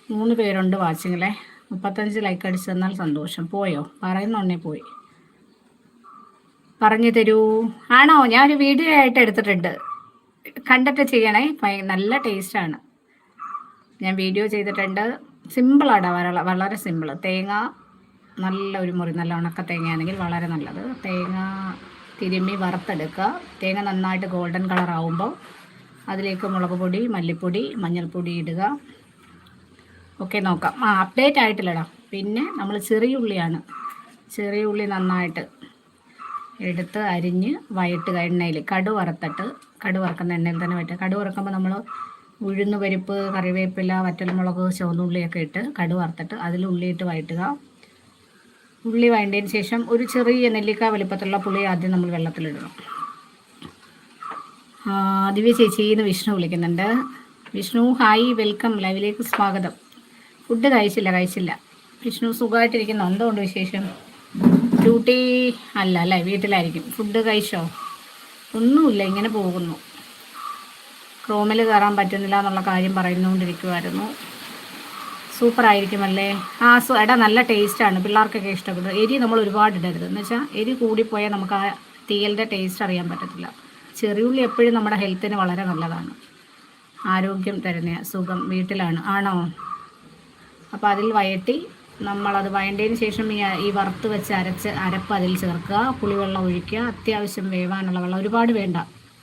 3 പേരുണ്ട് വാച്ചിങ്ങിലെ. 35 ലൈക്ക് അടിച്ചു തന്നാൽ സന്തോഷം. പോയോ? പറയുന്നുണ്ടേ പോയി. പറഞ്ഞു തരൂ. ആണോ? ഞാനൊരു വീഡിയോ ആയിട്ട് എടുത്തിട്ടുണ്ട്, കണ്ടിട്ട് ചെയ്യണേ. നല്ല ടേസ്റ്റാണ്. ഞാൻ വീഡിയോ ചെയ്തിട്ടുണ്ട്. സിമ്പിളാണ്, വളരെ സിമ്പിൾ. തേങ്ങ നല്ല ഒരു മുറി, നല്ല ഉണക്ക തേങ്ങയാണെങ്കിൽ വളരെ നല്ലത്. തേങ്ങ തിരുമ്മി വറുത്തെടുക്കുക. തേങ്ങ നന്നായിട്ട് ഗോൾഡൻ കളർ ആവുമ്പോൾ അതിലേക്ക് മുളക് പൊടി, മല്ലിപ്പൊടി, മഞ്ഞൾപ്പൊടി ഇടുക. ഓക്കെ, നോക്കാം. അപ്ഡേറ്റ് ആയിട്ടില്ലടാ. പിന്നെ നമ്മൾ ചെറിയ ഉള്ളിയാണ്. ചെറിയ ഉള്ളി നന്നായിട്ട് എടുത്ത് അരിഞ്ഞ് വഴറ്റുക. എണ്ണയിൽ കടു വറുക്കുന്ന എണ്ണയിൽ തന്നെ വഴറ്റുക. കടു വറുക്കുമ്പോൾ നമ്മൾ ഉഴുന്ന് പരിപ്പ്, കറിവേപ്പില, വറ്റൽമുളക്, ചുവന്നുള്ളിയൊക്കെ ഇട്ട് കടു വറുത്തിട്ട് അതിൽ ഉള്ളിയിട്ട് വഴറ്റുക. ഉള്ളി വഴണ്ടതിന് ശേഷം ഒരു ചെറിയ നെല്ലിക്ക വലിപ്പത്തിലുള്ള പുളി ആദ്യം നമ്മൾ വെള്ളത്തിലിടണം. ദിവ്യ ചേച്ചിന്ന് വിഷ്ണു വിളിക്കുന്നുണ്ട്. വിഷ്ണു ഹായ്, വെൽക്കം, ലൈവിലേക്ക് സ്വാഗതം. ഫുഡ് കഴിച്ചില്ല. വിഷ്ണു സുഖമായിട്ടിരിക്കുന്നു. എന്തുകൊണ്ട് വിശേഷം? ഡ്യൂട്ടി അല്ലേ, വീട്ടിലായിരിക്കും. ഫുഡ് കഴിച്ചോ? ഒന്നുമില്ല, ഇങ്ങനെ പോകുന്നു. ക്രോമിൽ കയറാൻ പറ്റുന്നില്ല എന്നുള്ള കാര്യം പറയുന്നുകൊണ്ടിരിക്കുമായിരുന്നു. സൂപ്പറായിരിക്കുമല്ലേ? എടാ നല്ല ടേസ്റ്റാണ്, പിള്ളേർക്കൊക്കെ ഇഷ്ടപ്പെടും. എരി നമ്മൾ ഒരുപാട് ഇടരുത്. എന്ന് വെച്ചാൽ എരി കൂടിപ്പോയാൽ നമുക്ക് ആ തീയലിൻ്റെ ടേസ്റ്റ് അറിയാൻ പറ്റത്തില്ല. ചെറിയുള്ളി എപ്പോഴും നമ്മുടെ ഹെൽത്തിന് വളരെ നല്ലതാണ്. ആരോഗ്യം തരുന്ന സുഖം. വീട്ടിലാണ്. ആണോ? അപ്പോൾ അതിൽ വഴറ്റി നമ്മളത് വഴണ്ടതിന് ശേഷം ഈ വറുത്ത് വെച്ച് അരപ്പ് അതിൽ ചേർക്കുക. പുളിവെള്ളം ഒഴിക്കുക. അത്യാവശ്യം വേവാനുള്ള വെള്ളം, ഒരുപാട് വേണ്ട.